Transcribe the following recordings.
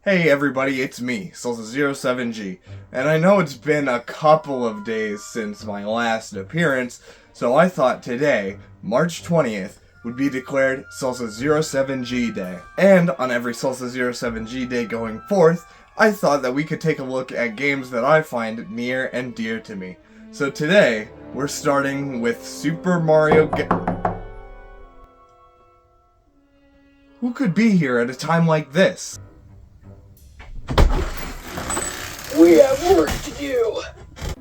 Hey everybody, it's me, Sulsa07G, and I know it's been a couple of days since my last appearance, so I thought today, March 20th, would be declared Sulsa07G Day. And on every Sulsa07G Day going forth, I thought that we could take a look at games that I find near and dear to me. So today, we're starting with Super Mario Who could be here at a time like this? We have work to do!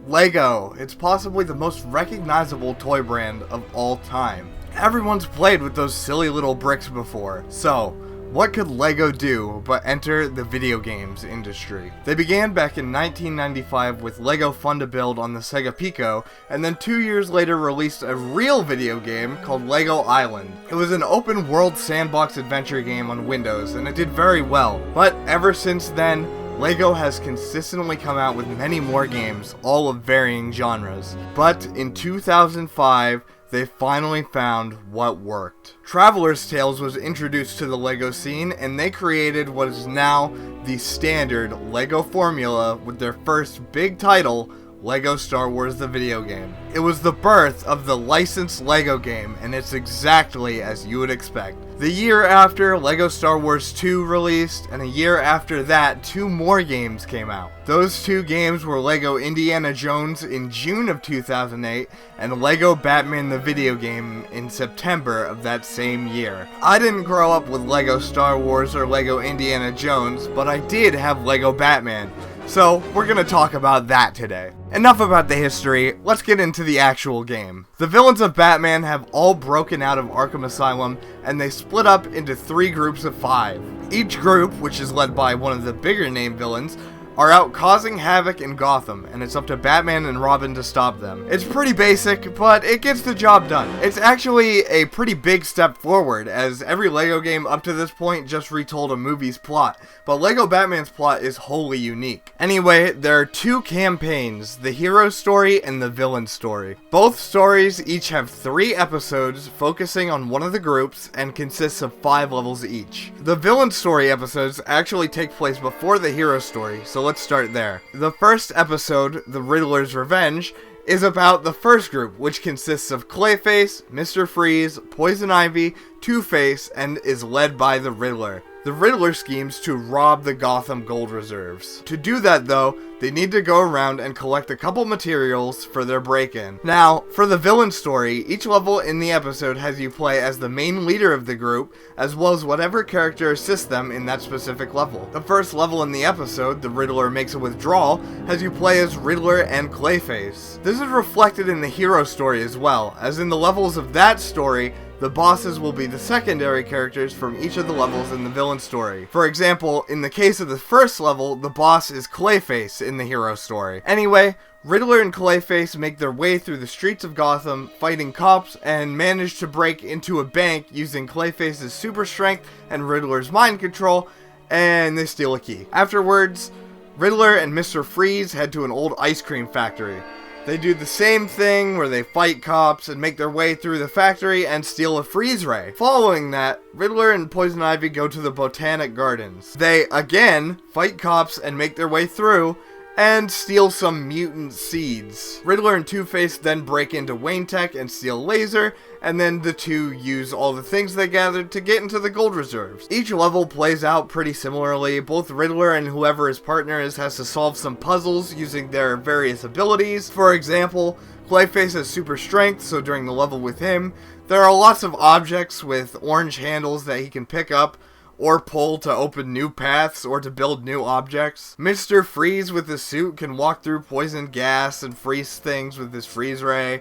Lego. It's possibly the most recognizable toy brand of all time. Everyone's played with those silly little bricks before. So, what could Lego do but enter the video games industry? They began back in 1995 with Lego Fun to Build on the Sega Pico, and then 2 years later released a real video game called Lego Island. It was an open world sandbox adventure game on Windows, and it did very well. But ever since then, Lego has consistently come out with many more games, all of varying genres. But in 2005, they finally found what worked. Traveler's Tales was introduced to the Lego scene, and they created what is now the standard Lego formula with their first big title, Lego Star Wars the video game. It was the birth of the licensed Lego game, and it's exactly as you would expect. The year after, Lego Star Wars 2 released, and a year after that, 2 more games came out. Those 2 games were Lego Indiana Jones in June of 2008, and Lego Batman the video game in September of that same year. I didn't grow up with Lego Star Wars or Lego Indiana Jones, but I did have Lego Batman. So, we're gonna talk about that today. Enough about the history, let's get into the actual game. The villains of Batman have all broken out of Arkham Asylum, and they split up into 3 groups of 5. Each group, which is led by one of the bigger name villains, are out causing havoc in Gotham, and it's up to Batman and Robin to stop them. It's pretty basic, but it gets the job done. It's actually a pretty big step forward, as every Lego game up to this point just retold a movie's plot, but Lego Batman's plot is wholly unique. Anyway, there are 2 campaigns, the hero story and the villain story. Both stories each have 3 episodes focusing on one of the groups and consists of 5 levels each. The villain story episodes actually take place before the hero story, so let's start there. The first episode, The Riddler's Revenge, is about the first group, which consists of Clayface, Mr. Freeze, Poison Ivy, Two-Face, and is led by the Riddler. The Riddler schemes to rob the Gotham gold reserves. To do that though, they need to go around and collect a couple materials for their break-in. Now, for the villain story, each level in the episode has you play as the main leader of the group, as well as whatever character assists them in that specific level. The first level in the episode, The Riddler Makes a Withdrawal, has you play as Riddler and Clayface. This is reflected in the hero story as well, as in the levels of that story, the bosses will be the secondary characters from each of the levels in the villain story. For example, in the case of the first level, the boss is Clayface in the hero story. Anyway, Riddler and Clayface make their way through the streets of Gotham, fighting cops, and manage to break into a bank using Clayface's super strength and Riddler's mind control, and they steal a key. Afterwards, Riddler and Mr. Freeze head to an old ice cream factory. They do the same thing where they fight cops and make their way through the factory and steal a freeze ray. Following that, Riddler and Poison Ivy go to the Botanic Gardens. They, again, fight cops and make their way through and steal some mutant seeds. Riddler and Two-Face then break into Wayne Tech and steal laser, and then the two use all the things they gathered to get into the gold reserves. Each level plays out pretty similarly. Both Riddler and whoever his partner is has to solve some puzzles using their various abilities. For example, Clayface has super strength, so during the level with him, there are lots of objects with orange handles that he can pick up or pull to open new paths or to build new objects. Mr. Freeze with his suit can walk through poison gas and freeze things with his freeze ray.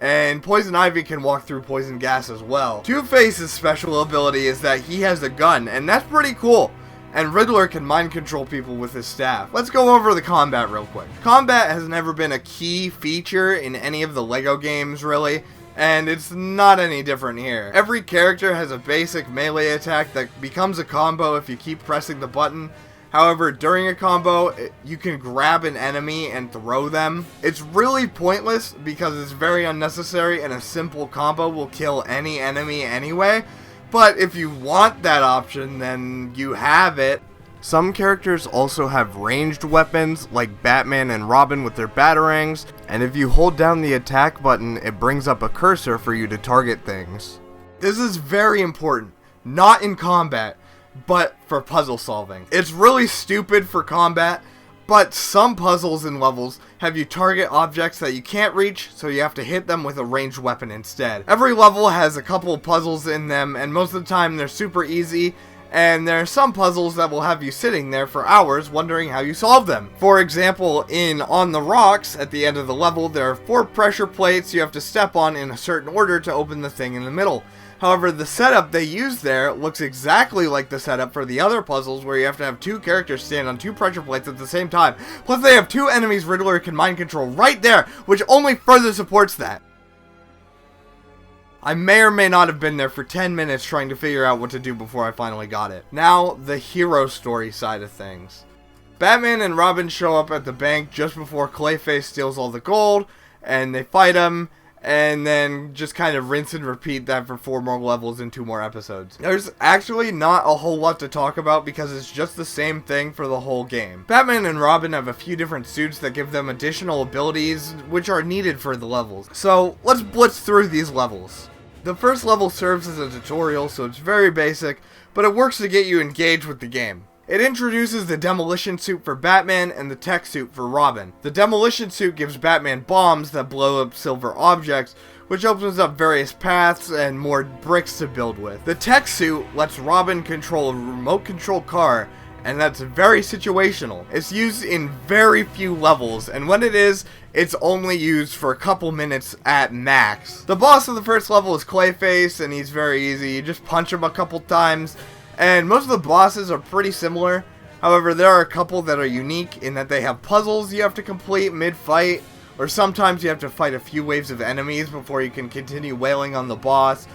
And Poison Ivy can walk through poison gas as well. Two-Face's special ability is that he has a gun, and that's pretty cool. And Riddler can mind control people with his staff. Let's go over the combat real quick. Combat has never been a key feature in any of the Lego games, really. And it's not any different here. Every character has a basic melee attack that becomes a combo if you keep pressing the button. However, during a combo, you can grab an enemy and throw them. It's really pointless because it's very unnecessary and a simple combo will kill any enemy anyway. But if you want that option, then you have it. Some characters also have ranged weapons, like Batman and Robin with their batarangs, and if you hold down the attack button, it brings up a cursor for you to target things. This is very important, not in combat, but for puzzle solving. It's really stupid for combat, but some puzzles and levels have you target objects that you can't reach, so you have to hit them with a ranged weapon instead. Every level has a couple of puzzles in them, and most of the time they're super easy, and there are some puzzles that will have you sitting there for hours wondering how you solve them. For example, in On the Rocks, at the end of the level, there are 4 pressure plates you have to step on in a certain order to open the thing in the middle. However, the setup they use there looks exactly like the setup for the other puzzles where you have to have 2 characters stand on 2 pressure plates at the same time. Plus they have 2 enemies Riddler can mind control right there, which only further supports that. I may or may not have been there for 10 minutes trying to figure out what to do before I finally got it. Now, the hero story side of things. Batman and Robin show up at the bank just before Clayface steals all the gold, and they fight him, and then just kind of rinse and repeat that for 4 more levels and 2 more episodes. There's actually not a whole lot to talk about because it's just the same thing for the whole game. Batman and Robin have a few different suits that give them additional abilities which are needed for the levels. So let's blitz through these levels. The first level serves as a tutorial, so it's very basic, but it works to get you engaged with the game. It introduces the demolition suit for Batman and the tech suit for Robin. The demolition suit gives Batman bombs that blow up silver objects, which opens up various paths and more bricks to build with. The tech suit lets Robin control a remote control car, and that's very situational. It's used in very few levels, and when it is, it's only used for a couple minutes at max. The boss of the first level is Clayface, and he's very easy. You just punch him a couple times, and most of the bosses are pretty similar. However, there are a couple that are unique in that they have puzzles you have to complete mid-fight, or sometimes you have to fight a few waves of enemies before you can continue wailing on the boss.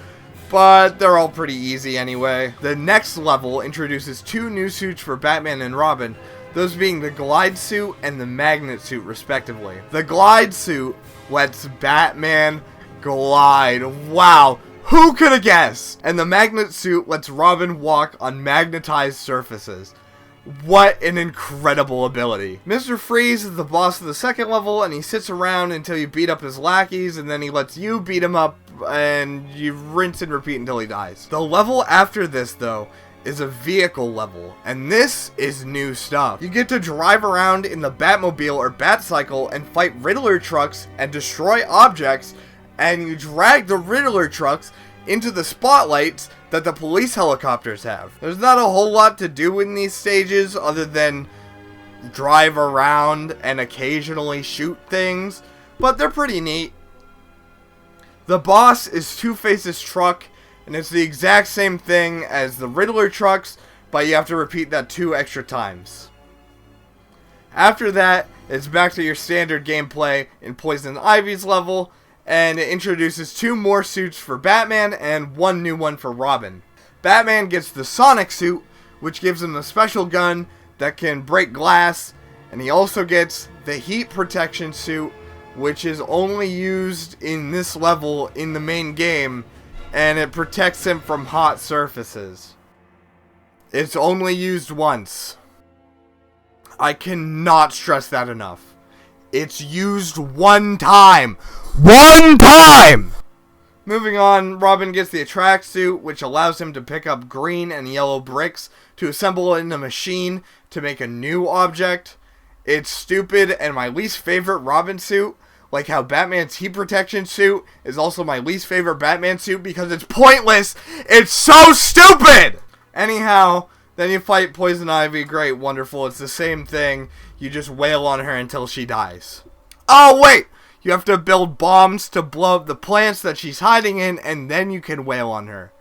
But they're all pretty easy anyway. The next level introduces 2 new suits for Batman and Robin, those being the glide suit and the magnet suit respectively. The glide suit lets Batman glide. Wow, who could have guessed? And the magnet suit lets Robin walk on magnetized surfaces. What an incredible ability. Mr. Freeze is the boss of the second level, and he sits around until you beat up his lackeys, and then he lets you beat him up, and you rinse and repeat until he dies. The level after this, though, is a vehicle level, and this is new stuff. You get to drive around in the Batmobile or Batcycle and fight Riddler trucks and destroy objects, and you drag the Riddler trucks into the spotlights that the police helicopters have. There's not a whole lot to do in these stages other than drive around and occasionally shoot things, but they're pretty neat. The boss is Two-Face's truck, and it's the exact same thing as the Riddler trucks, but you have to repeat that 2 extra times. After that, it's back to your standard gameplay in Poison Ivy's level, and it introduces 2 more suits for Batman and 1 new one for Robin. Batman gets the Sonic suit, which gives him a special gun that can break glass, and he also gets the heat protection suit, which is only used in this level in the main game, and it protects him from hot surfaces. It's only used once. I cannot stress that enough. It's used 1 time. 1 time! Moving on, Robin gets the attract suit, which allows him to pick up green and yellow bricks to assemble in a machine to make a new object. It's stupid and my least favorite Robin suit, like how Batman's heat protection suit is also my least favorite Batman suit because it's pointless. It's so stupid! Anyhow, then you fight Poison Ivy. Great, wonderful. It's the same thing. You just wail on her until she dies. Oh, wait! You have to build bombs to blow up the plants that she's hiding in, and then you can wail on her.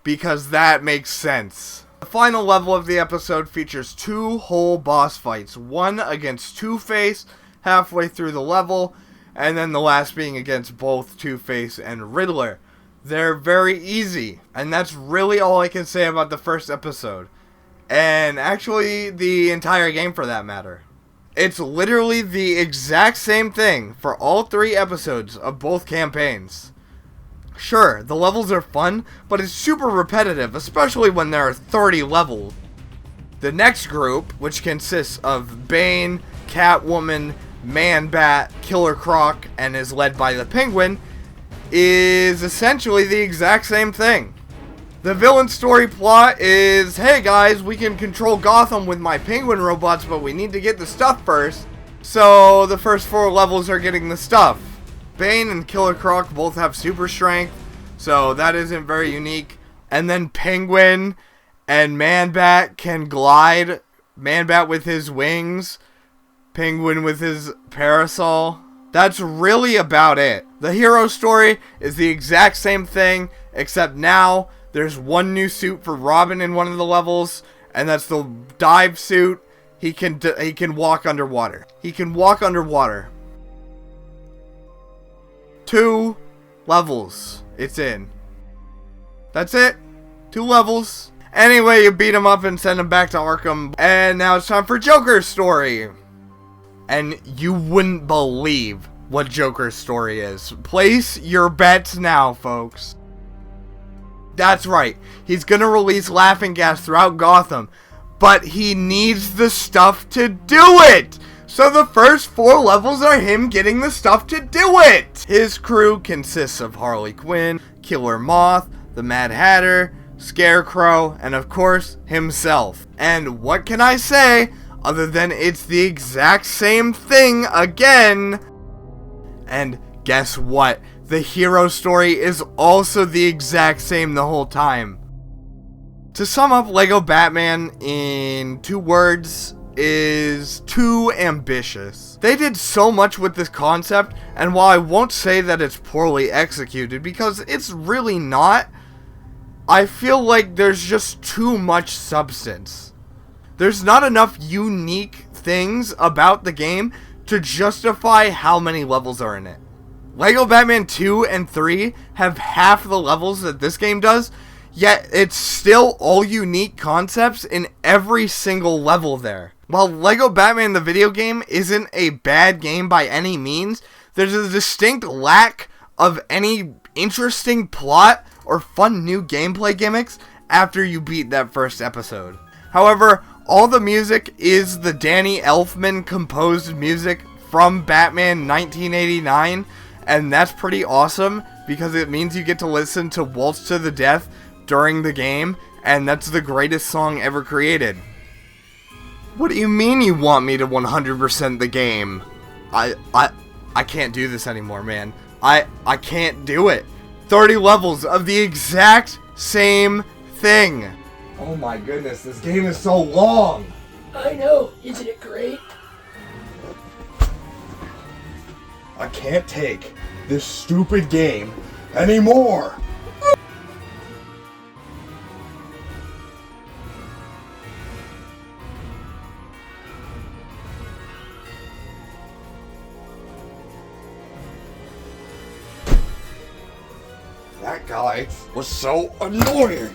Because that makes sense. The final level of the episode features 2 whole boss fights. One against Two-Face halfway through the level, and then the last being against both Two-Face and Riddler. They're very easy, and that's really all I can say about the first episode. And actually, the entire game for that matter. It's literally the exact same thing for all 3 episodes of both campaigns. Sure, the levels are fun, but it's super repetitive, especially when there are 30 levels. The next group, which consists of Bane, Catwoman, Man-Bat, Killer Croc, and is led by the Penguin, is essentially the exact same thing. The villain story plot is, hey guys, we can control Gotham with my Penguin robots, but we need to get the stuff first. So the first 4 levels are getting the stuff. Bane and Killer Croc both have super strength, so that isn't very unique. And then Penguin and Man-Bat can glide. Man-Bat with his wings, Penguin with his parasol. That's really about it. The hero story is the exact same thing, except now there's one new suit for Robin in one of the levels, and that's the dive suit. He can walk underwater. He can walk underwater. 2 levels it's in. That's it. 2 levels. Anyway, you beat him up and send him back to Arkham. And now it's time for Joker's story. And you wouldn't believe what Joker's story is. Place your bets now, folks. That's right. He's gonna release laughing gas throughout Gotham. But he needs the stuff to do it! So the first 4 levels are him getting the stuff to do it! His crew consists of Harley Quinn, Killer Moth, the Mad Hatter, Scarecrow, and of course, himself. And what can I say, other than it's the exact same thing again? And guess what? The hero story is also the exact same the whole time. To sum up Lego Batman in 2 words, is too ambitious. They did so much with this concept, and while I won't say that it's poorly executed, because it's really not, I feel like there's just too much substance. There's not enough unique things about the game to justify how many levels are in it. Lego Batman 2 and 3 have half the levels that this game does, yet it's still all unique concepts in every single level there. While Lego Batman the video game isn't a bad game by any means, there's a distinct lack of any interesting plot or fun new gameplay gimmicks after you beat that first episode. However, all the music is the Danny Elfman composed music from Batman 1989, and that's pretty awesome because it means you get to listen to Waltz to the Death during the game, and that's the greatest song ever created. What do you mean you want me to 100% the game? I can't do this anymore, man. I can't do it. 30 levels of the exact same thing. Oh my goodness, this game is so long. I know, isn't it great? I can't take this stupid game anymore. That guy was so annoying.